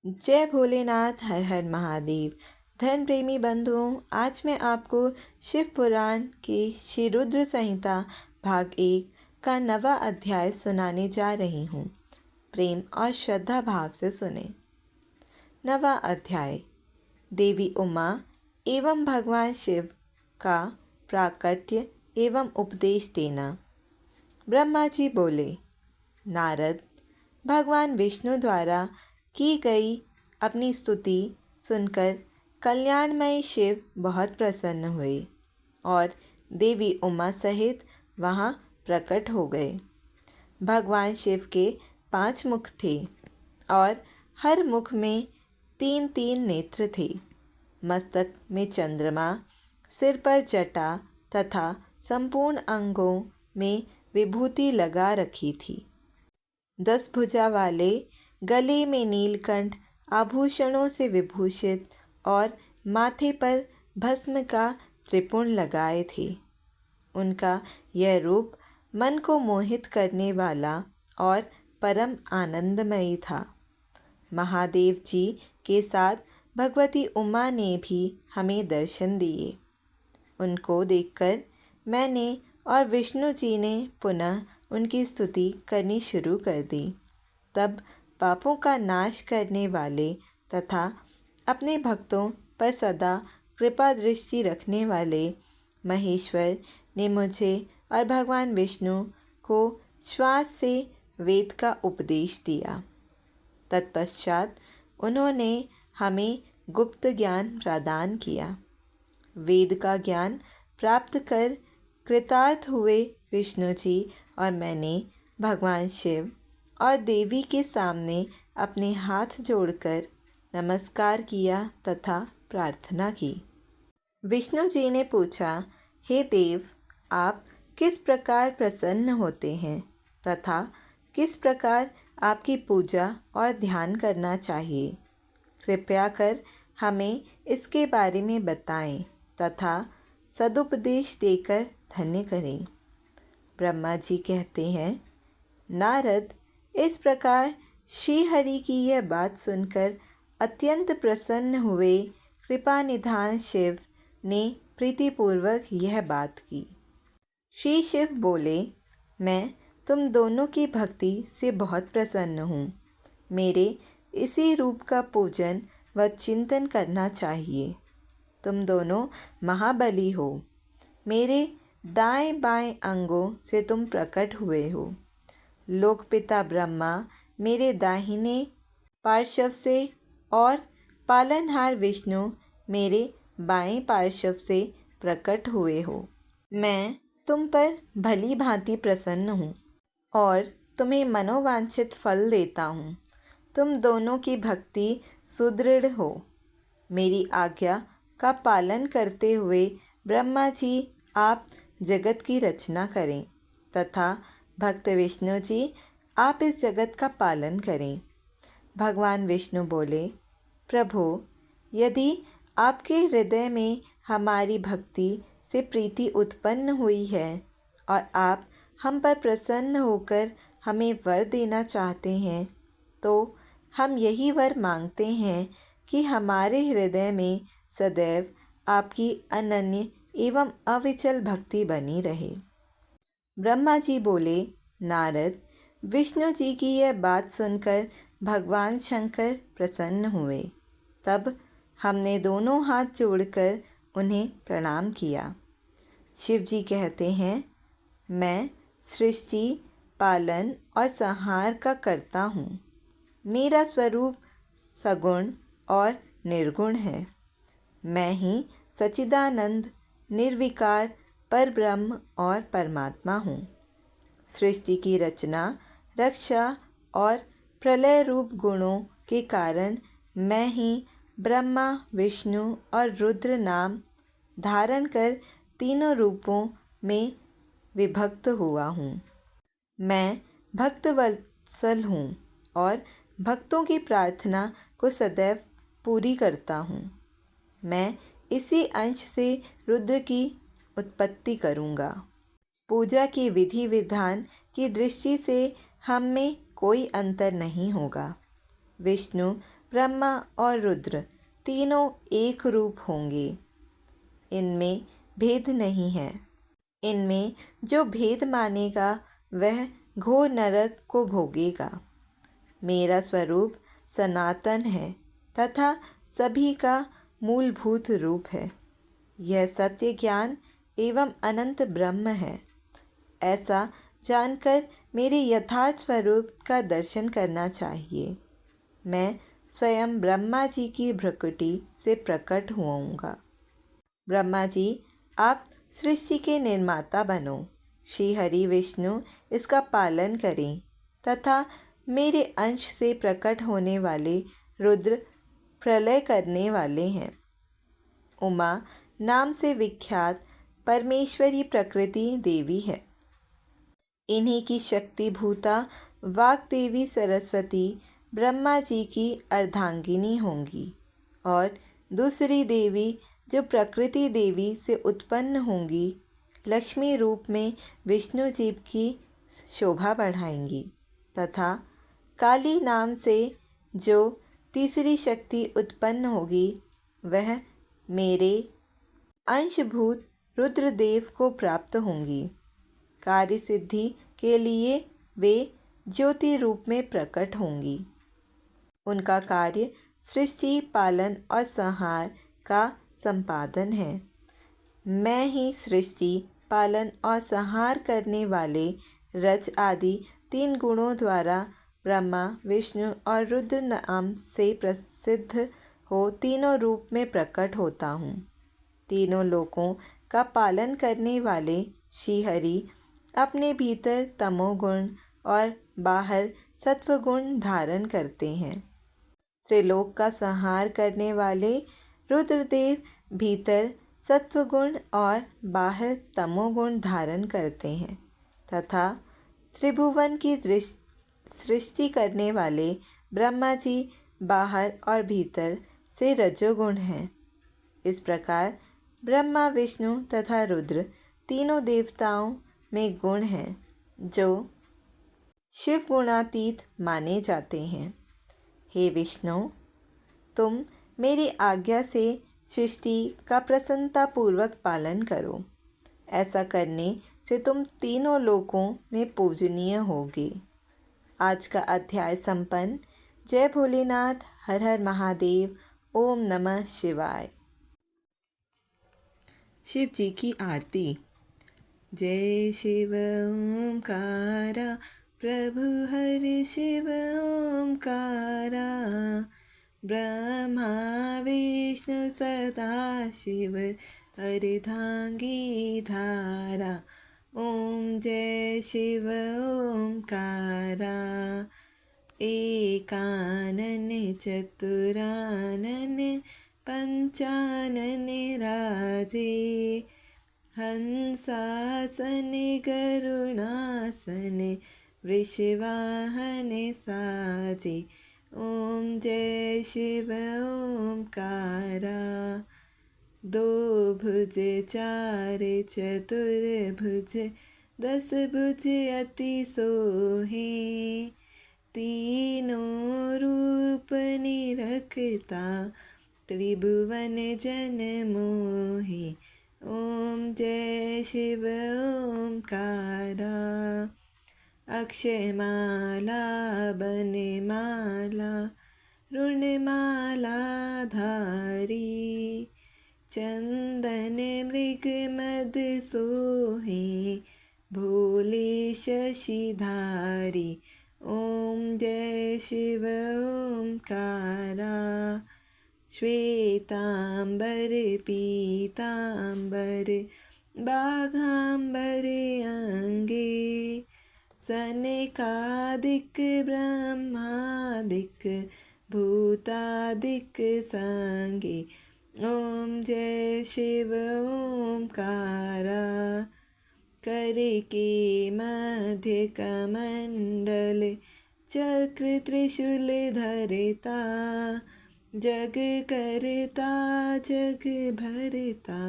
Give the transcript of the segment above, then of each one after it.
जय भोलेनाथ। हर हर महादेव। धर्म प्रेमी बंधुओं, आज मैं आपको शिव पुराण की श्री रुद्र संहिता भाग 1 का 9वां अध्याय सुनाने जा रही हूँ। प्रेम और श्रद्धा भाव से सुने। 9वां अध्याय। देवी उमा एवं भगवान शिव का प्राकट्य एवं उपदेश देना। ब्रह्मा जी बोले, नारद, भगवान विष्णु द्वारा की गई अपनी स्तुति सुनकर कल्याणमय शिव बहुत प्रसन्न हुए और देवी उमा सहित वहाँ प्रकट हो गए। भगवान शिव के 5 मुख थे और हर मुख में 3-3 नेत्र थे। मस्तक में चंद्रमा, सिर पर जटा तथा संपूर्ण अंगों में विभूति लगा रखी थी। 10 भुजा वाले, गले में नीलकंठ आभूषणों से विभूषित और माथे पर भस्म का त्रिपुण लगाए थे। उनका यह रूप मन को मोहित करने वाला और परम आनंदमयी था। महादेव जी के साथ भगवती उमा ने भी हमें दर्शन दिए। उनको देखकर मैंने और विष्णु जी ने पुनः उनकी स्तुति करनी शुरू कर दी। तब पापों का नाश करने वाले तथा अपने भक्तों पर सदा कृपा दृष्टि रखने वाले महेश्वर ने मुझे और भगवान विष्णु को श्वास से वेद का उपदेश दिया। तत्पश्चात उन्होंने हमें गुप्त ज्ञान प्रदान किया। वेद का ज्ञान प्राप्त कर कृतार्थ हुए विष्णु जी और मैंने भगवान शिव और देवी के सामने अपने हाथ जोड़कर नमस्कार किया तथा प्रार्थना की। विष्णु जी ने पूछा, हे देव, आप किस प्रकार प्रसन्न होते हैं तथा किस प्रकार आपकी पूजा और ध्यान करना चाहिए? कृपया कर हमें इसके बारे में बताएं तथा सदुपदेश देकर धन्य करें। ब्रह्मा जी कहते हैं, नारद, इस प्रकार श्री हरि की यह बात सुनकर अत्यंत प्रसन्न हुए कृपा निधान शिव ने प्रीतिपूर्वक यह बात की। श्री शिव बोले, मैं तुम दोनों की भक्ति से बहुत प्रसन्न हूँ। मेरे इसी रूप का पूजन व चिंतन करना चाहिए। तुम दोनों महाबली हो। मेरे दाएं बाएं अंगों से तुम प्रकट हुए हो। लोकपिता ब्रह्मा मेरे दाहिने पार्श्व से और पालनहार विष्णु मेरे बाएं पार्श्व से प्रकट हुए हो। मैं तुम पर भली भांति प्रसन्न हूँ और तुम्हें मनोवांछित फल देता हूँ। तुम दोनों की भक्ति सुदृढ़ हो। मेरी आज्ञा का पालन करते हुए ब्रह्मा जी आप जगत की रचना करें तथा भक्त विष्णु जी आप इस जगत का पालन करें। भगवान विष्णु बोले, प्रभु, यदि आपके हृदय में हमारी भक्ति से प्रीति उत्पन्न हुई है और आप हम पर प्रसन्न होकर हमें वर देना चाहते हैं, तो हम यही वर मांगते हैं कि हमारे हृदय में सदैव आपकी अनन्य एवं अविचल भक्ति बनी रहे। ब्रह्मा जी बोले, नारद, विष्णु जी की यह बात सुनकर भगवान शंकर प्रसन्न हुए। तब हमने दोनों हाथ जोड़कर उन्हें प्रणाम किया। शिव जी कहते हैं, मैं सृष्टि, पालन और संहार का कर्ता हूँ। मेरा स्वरूप सगुण और निर्गुण है। मैं ही सच्चिदानंद, निर्विकार परब्रह्म और परमात्मा हूँ। सृष्टि की रचना, रक्षा और प्रलय रूप गुणों के कारण मैं ही ब्रह्मा, विष्णु और रुद्र नाम धारण कर तीनों रूपों में विभक्त हुआ हूँ। मैं भक्तवत्सल हूँ और भक्तों की प्रार्थना को सदैव पूरी करता हूँ। मैं इसी अंश से रुद्र की उत्पत्ति करूँगा। पूजा की विधि विधान की दृष्टि से हम में कोई अंतर नहीं होगा। विष्णु ब्रह्मा और रुद्र तीनों एक रूप होंगे। इनमें भेद नहीं है। इनमें जो भेद मानेगा वह घोर नरक को भोगेगा। मेरा स्वरूप सनातन है तथा सभी का मूलभूत रूप है। यह सत्य ज्ञान एवं अनंत ब्रह्म है। ऐसा जानकर मेरे यथार्थ स्वरूप का दर्शन करना चाहिए। मैं स्वयं ब्रह्मा जी की भ्रुकुटी से प्रकट हुआऊँगा। ब्रह्मा जी, आप सृष्टि के निर्माता बनो। श्री हरि विष्णु इसका पालन करें तथा मेरे अंश से प्रकट होने वाले रुद्र प्रलय करने वाले हैं। उमा नाम से विख्यात परमेश्वरी प्रकृति देवी है। इन्हीं की शक्ति भूता वाग देवी सरस्वती ब्रह्मा जी की अर्धांगिनी होंगी और दूसरी देवी जो प्रकृति देवी से उत्पन्न होंगी लक्ष्मी रूप में विष्णु जी की शोभा बढ़ाएंगी तथा काली नाम से जो तीसरी शक्ति उत्पन्न होगी वह मेरे अंशभूत रुद्रदेव को प्राप्त होंगी। कार्य सिद्धि के लिए वे ज्योति रूप में प्रकट होंगी। उनका कार्य सृष्टि पालन और संहार का संपादन है। मैं ही सृष्टि पालन और संहार करने वाले रज आदि 3 गुणों द्वारा ब्रह्मा विष्णु और रुद्र नाम से प्रसिद्ध हो तीनों रूप में प्रकट होता हूँ। तीनों लोकों का पालन करने वाले श्री हरि अपने भीतर तमोगुण और बाहर सत्वगुण धारण करते हैं। त्रिलोक का संहार करने वाले रुद्रदेव भीतर सत्वगुण और बाहर तमोगुण धारण करते हैं तथा त्रिभुवन की सृष्टि करने वाले ब्रह्मा जी बाहर और भीतर से रजोगुण हैं। इस प्रकार ब्रह्मा विष्णु तथा रुद्र तीनों देवताओं में गुण हैं जो शिव गुणातीत माने जाते हैं। हे विष्णु, तुम मेरी आज्ञा से सृष्टि का प्रसन्नतापूर्वक पालन करो। ऐसा करने से तुम तीनों लोकों में पूजनीय होगे। आज का अध्याय संपन्न। जय भोलेनाथ। हर हर महादेव। ओम नमः शिवाय। शिव जी की आरती। जय शिव ओमकारा, प्रभु हरि शिव ओमकारा, ब्रह्मा विष्णु सदा शिव अर्धांगी धारा। ओम जय शिव ओमकारा, एकानन चतुरानन पंचानन राजे, हंसासन गरुणासन वृषवाहन साजे। ओम जय शिव ओमकारा, 2 भुज 4 चतुर्भुज 10 भुज अति सोहे, तीनों रूप निरखता त्रिभुवन जन मोहे। ओम जय शिव ओमकारा, अक्षयमाला बनमाला ऋणमाला धारी, चंदन मृग मद सोहे भोले शशिधारी। ओम जय शिव ओमकारा, श्वेतांबर पीतांबर बाघांबर अंगे, सनकादिक ब्रह्मादिक भूतादिक संगे। ओम जय शिव ओमकारा, कर के मध्य कमंडल चक्र त्रिशूल धरता, जग करता जग भरता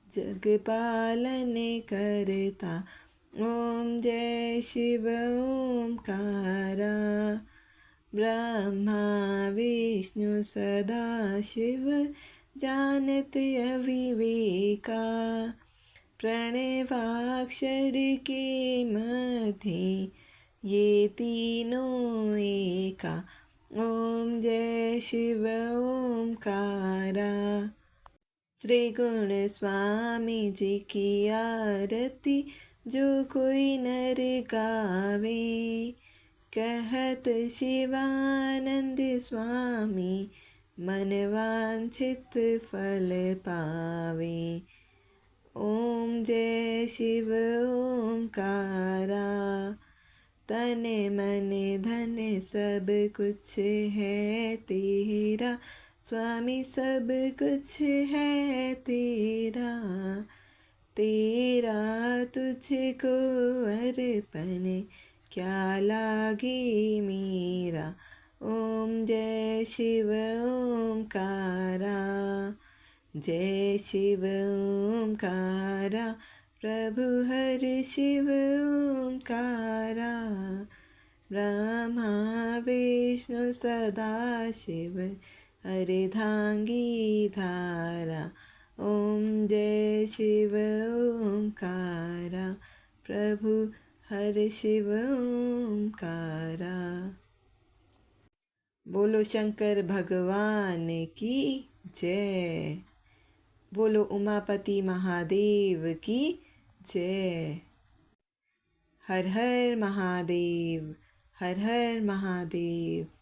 जग पालन करता। ओम जय शिव ओमकारा, ब्रह्मा विष्णु सदाशिव जानत अविवेका, प्रणवाक्षर के मध्य ये तीनों एका। ओम जय शिव ओमकारा। श्री गुण स्वामी जी की आरती जो कोई नर गावे, कहत शिवानंद स्वामी मन वांछित फल पावे। ओम जय शिव ओमकारा। तन मन धन सब कुछ है तेरा, स्वामी सब कुछ है तेरा। तेरा तुझको अर्पण क्या लागे मेरा। ओम जय शिव ओमकारा। जय शिव ओमकारा। प्रभु हरि शिव ओमकारा। ब्रह्मा विष्णु सदाशिव अर्धांगी धारा। ओम जय शिव ओमकारा। प्रभु हरि शिव ओमकारा। बोलो शंकर भगवान की जय। बोलो उमापति महादेव की जय। हर हर महादेव, हर हर महादेव।